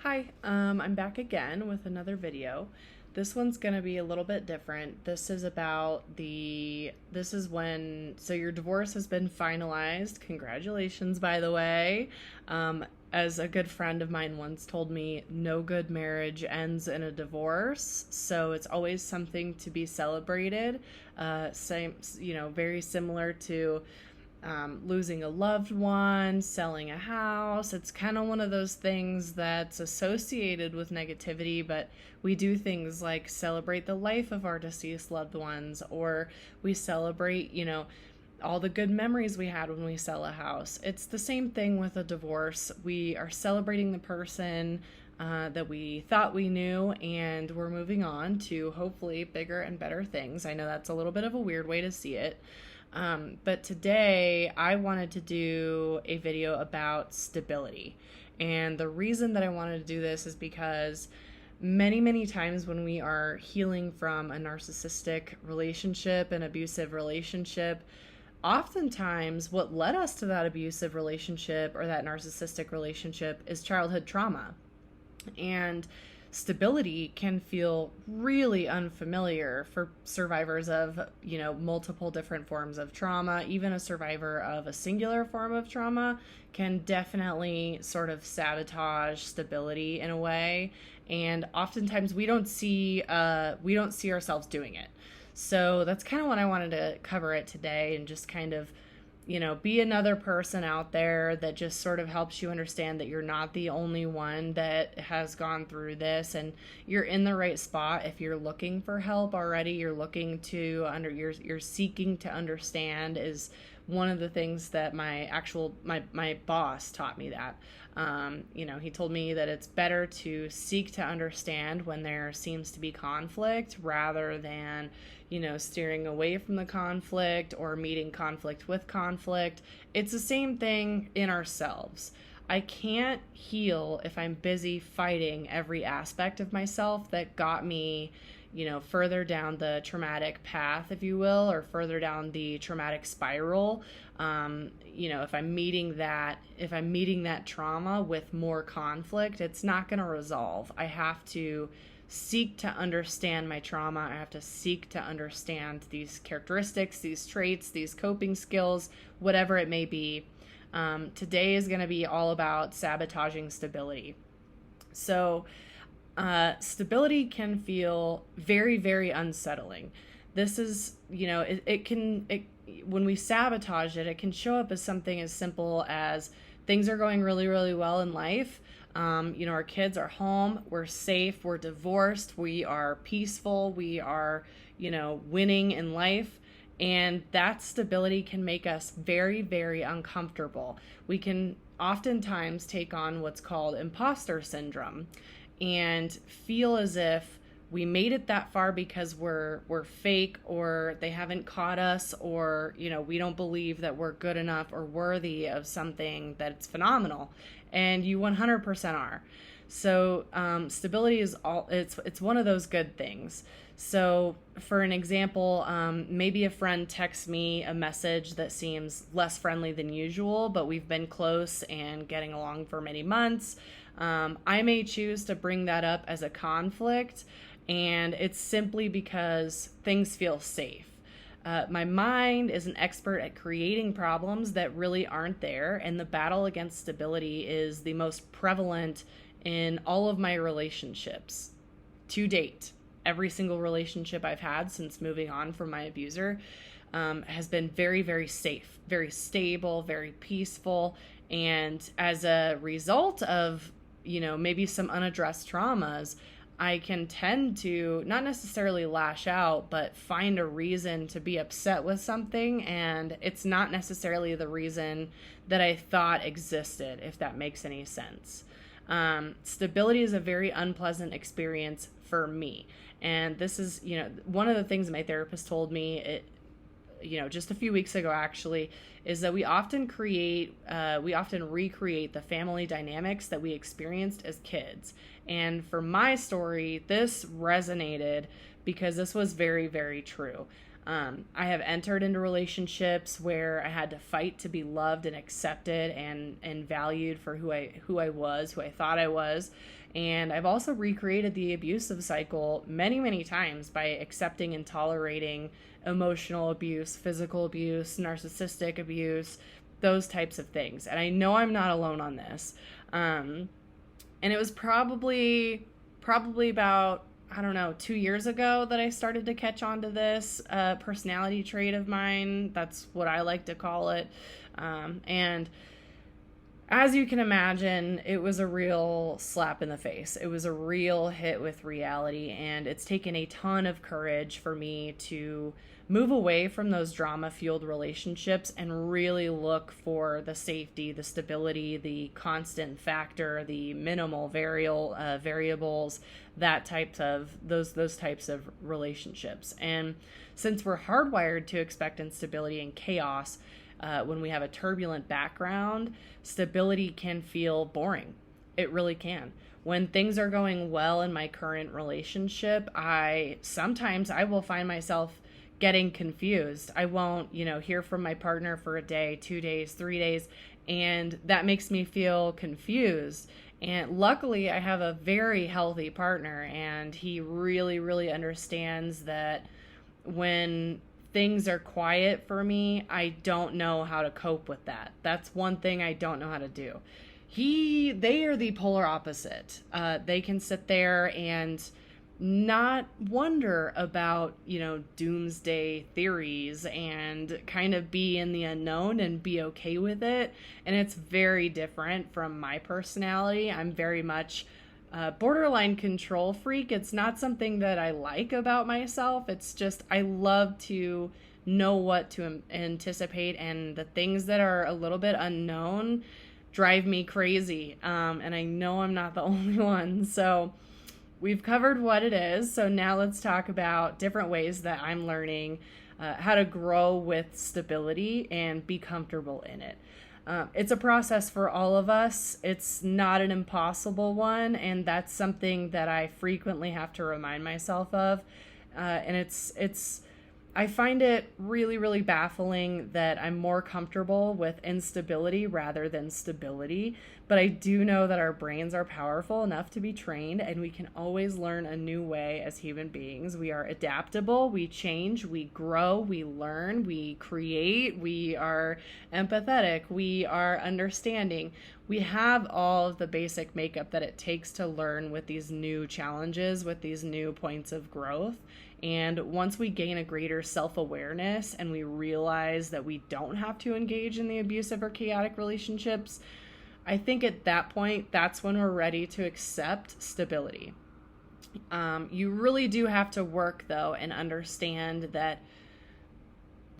Hi, I'm back again with another video. This one's going to be a little bit different. This is when, so your divorce has been finalized. Congratulations, by the way. As a good friend of mine once told me, no good marriage ends in a divorce. So it's always something to be celebrated. Very similar to losing a loved one, selling a house. It's kind of one of those things that's associated with negativity, but we do things like celebrate the life of our deceased loved ones, or we celebrate, all the good memories we had when we sell a house. It's the same thing with a divorce. We are celebrating the person that we thought we knew, and we're moving on to hopefully bigger and better things. I know that's a little bit of a weird way to see it. But today I wanted to do a video about stability. And the reason that I wanted to do this is because many times when we are healing from a narcissistic relationship, an abusive relationship, oftentimes what led us to that abusive relationship or that narcissistic relationship is childhood trauma. And stability can feel really unfamiliar for survivors of, multiple different forms of trauma. Even a survivor of a singular form of trauma can definitely sort of sabotage stability in a way. And oftentimes we don't see ourselves doing it. So that's kind of what I wanted to cover it today, and just kind of be another person out there that just sort of helps you understand that you're not the only one that has gone through this, and you're in the right spot. If you're looking for help already, you're seeking to understand, is one of the things that my boss taught me that. He told me that it's better to seek to understand when there seems to be conflict rather than, steering away from the conflict or meeting conflict with conflict. It's the same thing in ourselves. I can't heal if I'm busy fighting every aspect of myself that got me, further down the traumatic path, if you will, or further down the traumatic spiral. If I'm meeting that trauma with more conflict, it's not going to resolve. I have to seek to understand my trauma. I have to seek to understand these characteristics, these traits, these coping skills, whatever it may be. Today is going to be all about sabotaging stability. So, stability can feel very unsettling. This is, when we sabotage it, it can show up as something as simple as things are going really well in life. Our kids are home, we're safe, we're divorced, we are peaceful, we are, winning in life. And that stability can make us very uncomfortable. We can oftentimes take on what's called imposter syndrome and feel as if we made it that far because we're fake, or they haven't caught us, or we don't believe that we're good enough or worthy of something that's phenomenal, and you 100% are. So stability is it's one of those good things. So for an example, maybe a friend texts me a message that seems less friendly than usual, but we've been close and getting along for many months. I may choose to bring that up as a conflict, and it's simply because things feel safe. My mind is an expert at creating problems that really aren't there, and the battle against stability is the most prevalent in all of my relationships to date. Every single relationship I've had since moving on from my abuser has been very safe, very stable, very peaceful. And as a result of, maybe some unaddressed traumas, I can tend to not necessarily lash out, but find a reason to be upset with something, and it's not necessarily the reason that I thought existed, if that makes any sense. Stability is a very unpleasant experience for me. And this is, one of the things my therapist told me, just a few weeks ago actually, is that we often recreate the family dynamics that we experienced as kids. And for my story, this resonated because this was very true. I have entered into relationships where I had to fight to be loved and accepted and valued for who I was, who I thought I was. And I've also recreated the abusive cycle many, many times by accepting and tolerating emotional abuse, physical abuse, narcissistic abuse, those types of things. And I know I'm not alone on this. And it was probably about, I don't know, 2 years ago that I started to catch on to this personality trait of mine. That's what I like to call it. And as you can imagine, it was a real slap in the face. It was a real hit with reality, and it's taken a ton of courage for me to move away from those drama-fueled relationships and really look for the safety, the stability, the constant factor, the minimal variables, those types of relationships. And since we're hardwired to expect instability and chaos, when we have a turbulent background, stability can feel boring. It really can. When things are going well in my current relationship, sometimes I will find myself getting confused. I won't, hear from my partner for a day, 2 days, 3 days, and that makes me feel confused. And luckily, I have a very healthy partner, and he really, really understands that when things are quiet for me, I don't know how to cope with that. That's one thing I don't know how to do. They are the polar opposite. They can sit there and not wonder about, doomsday theories and kind of be in the unknown and be okay with it. And it's very different from my personality. I'm very much borderline control freak. It's not something that I like about myself. It's just I love to know what to anticipate, and the things that are a little bit unknown drive me crazy. And I know I'm not the only one. So we've covered what it is. So now let's talk about different ways that I'm learning how to grow with stability and be comfortable in it. It's a process for all of us. It's not an impossible one, and that's something that I frequently have to remind myself of. And I find it really, really baffling that I'm more comfortable with instability rather than stability. But I do know that our brains are powerful enough to be trained, and we can always learn a new way as human beings. We are adaptable, we change, we grow, we learn, we create, we are empathetic, we are understanding. We have all of the basic makeup that it takes to learn with these new challenges, with these new points of growth. And once we gain a greater self-awareness and we realize that we don't have to engage in the abusive or chaotic relationships, I think at that point, that's when we're ready to accept stability. You really do have to work, though, and understand that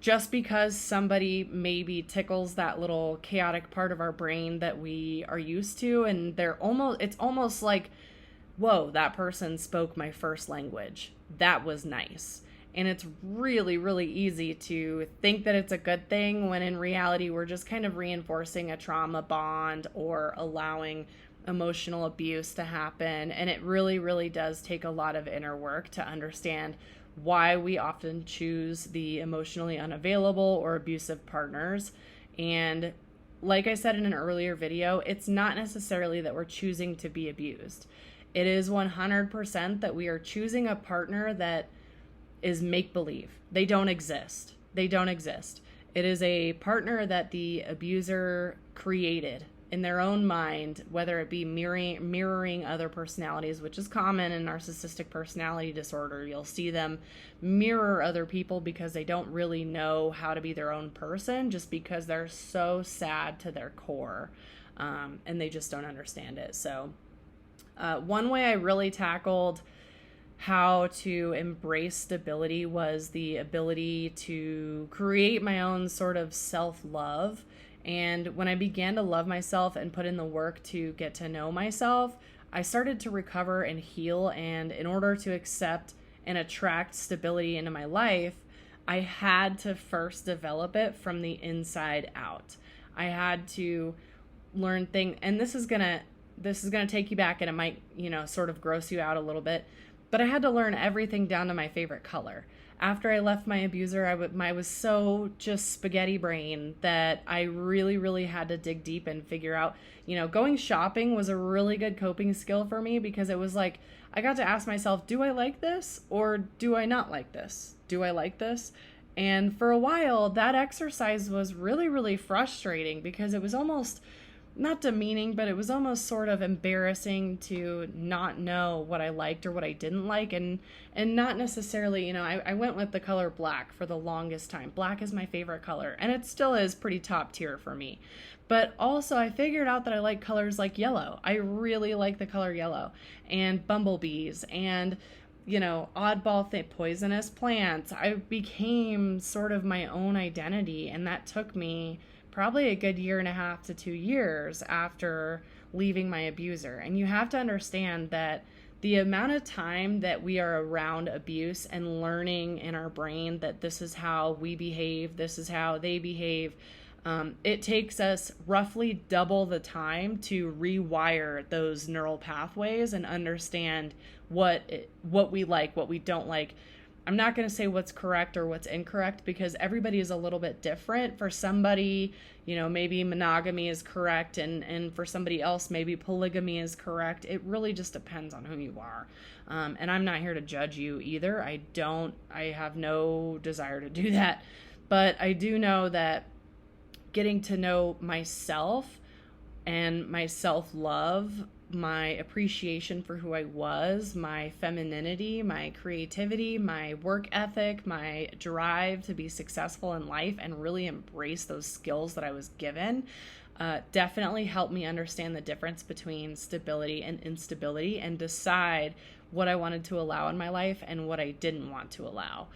just because somebody maybe tickles that little chaotic part of our brain that we are used to, and it's almost like, whoa, that person spoke my first language. That was nice. And it's really, really easy to think that it's a good thing when in reality we're just kind of reinforcing a trauma bond or allowing emotional abuse to happen. And it really, really does take a lot of inner work to understand why we often choose the emotionally unavailable or abusive partners. And like I said in an earlier video, it's not necessarily that we're choosing to be abused. It is 100% that we are choosing a partner that is make-believe. They don't exist. It is a partner that the abuser created in their own mind, whether it be mirroring other personalities, which is common in narcissistic personality disorder. You'll see them mirror other people because they don't really know how to be their own person, just because they're so sad to their core, and they just don't understand it. So one way I really tackled how to embrace stability was the ability to create my own sort of self-love. And when I began to love myself and put in the work to get to know myself, I started to recover and heal. And in order to accept and attract stability into my life, I had to first develop it from the inside out. I had to learn things, and this is gonna take you back, and it might, sort of gross you out a little bit. But I had to learn everything down to my favorite color. After I left my abuser, I was so just spaghetti brain that I really, really had to dig deep and figure out, going shopping was a really good coping skill for me, because it was like, I got to ask myself, do I like this or do I not like this? Do I like this? And for a while, that exercise was really, really frustrating, because it was almost not demeaning, but it was almost sort of embarrassing to not know what I liked or what I didn't like. And not necessarily, I went with the color black for the longest time. Black is my favorite color, and it still is pretty top tier for me. But also I figured out that I like colors like yellow. I really like the color yellow, and bumblebees, and oddball poisonous plants. I became sort of my own identity, and that took me probably a good 1.5 to 2 years after leaving my abuser. And you have to understand that the amount of time that we are around abuse and learning in our brain that this is how we behave, this is how they behave, it takes us roughly double the time to rewire those neural pathways and understand what we like, what we don't like. I'm not going to say what's correct or what's incorrect, because everybody is a little bit different. For somebody, maybe monogamy is correct, and for somebody else, maybe polygamy is correct. It really just depends on who you are. And I'm not here to judge you either. I have no desire to do that. But I do know that getting to know myself and my self-love, my appreciation for who I was, my femininity, my creativity, my work ethic, my drive to be successful in life and really embrace those skills that I was given, definitely helped me understand the difference between stability and instability, and decide what I wanted to allow in my life and what I didn't want to allow.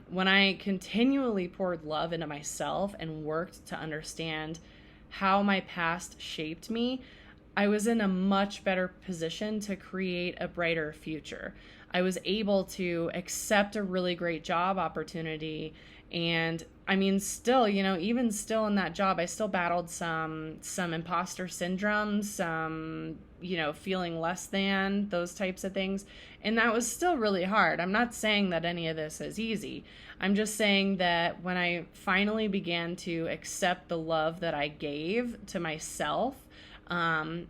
When I continually poured love into myself and worked to understand how my past shaped me, I was in a much better position to create a brighter future. I was able to accept a really great job opportunity. And I mean, still, even still in that job, I still battled some imposter syndrome, some, feeling less than, those types of things. And that was still really hard. I'm not saying that any of this is easy. I'm just saying that when I finally began to accept the love that I gave to myself, and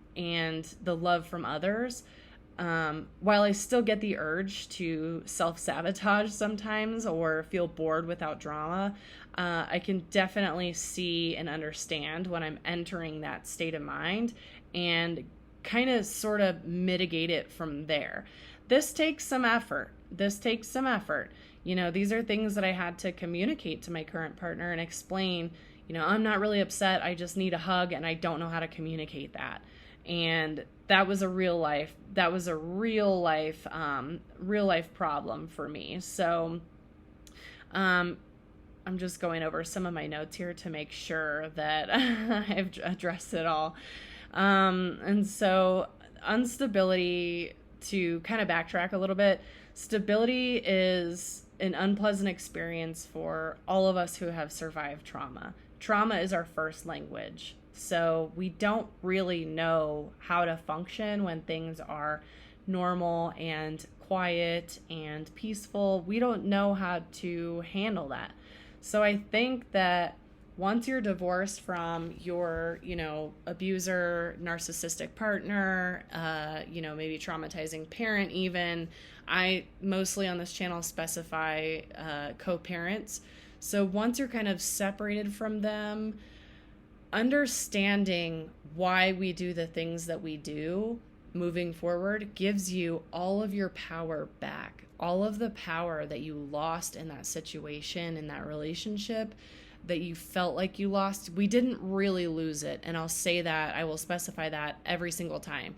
the love from others, while I still get the urge to self-sabotage sometimes or feel bored without drama, I can definitely see and understand when I'm entering that state of mind and kind of sort of mitigate it from there. This takes some effort. These are things that I had to communicate to my current partner and explain, I'm not really upset. I just need a hug, and I don't know how to communicate that. And that was a real life problem for me. So, I'm just going over some of my notes here to make sure that I've addressed it all. And so instability, to kind of backtrack a little bit, stability is an unpleasant experience for all of us who have survived trauma. Trauma is our first language. So we don't really know how to function when things are normal and quiet and peaceful. We don't know how to handle that. So I think that once you're divorced from your, abuser, narcissistic partner, maybe traumatizing parent even, I mostly on this channel specify co-parents. So once you're kind of separated from them, understanding why we do the things that we do moving forward gives you all of your power back. All of the power that you lost in that situation, in that relationship, that you felt like you lost, we didn't really lose it. And I will specify that every single time.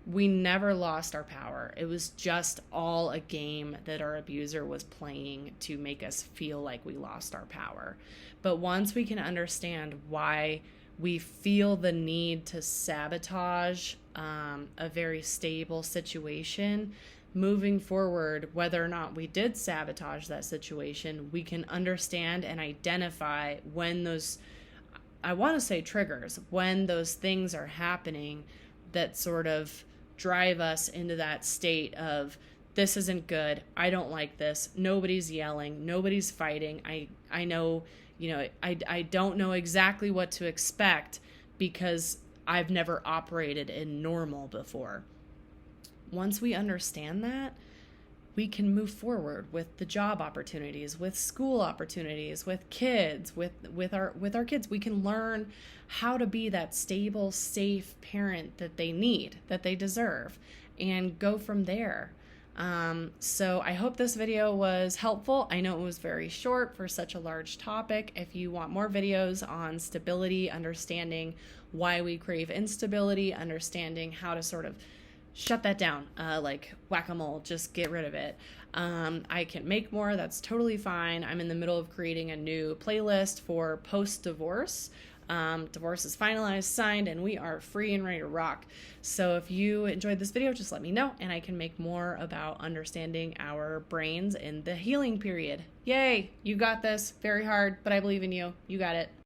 We never lost our power. It was just all a game that our abuser was playing to make us feel like we lost our power. But once we can understand why we feel the need to sabotage a very stable situation, moving forward, whether or not we did sabotage that situation, we can understand and identify when those, I want to say triggers, when those things are happening that sort of drive us into that state of this isn't good. I don't like this. Nobody's yelling. Nobody's fighting. I know, I don't know exactly what to expect because I've never operated in normal before. Once we understand that, we can move forward with the job opportunities, with school opportunities, with kids, with our kids. We can learn how to be that stable, safe parent that they need, that they deserve, and go from there. So I hope this video was helpful. I know it was very short for such a large topic. If you want more videos on stability, understanding why we crave instability, understanding how to sort of shut that down, like whack-a-mole, just get rid of it. I can make more, that's totally fine. I'm in the middle of creating a new playlist for post-divorce. Divorce is finalized, signed, and we are free and ready to rock. So if you enjoyed this video, just let me know, and I can make more about understanding our brains in the healing period. Yay! You got this. Very hard, but I believe in you. You got it.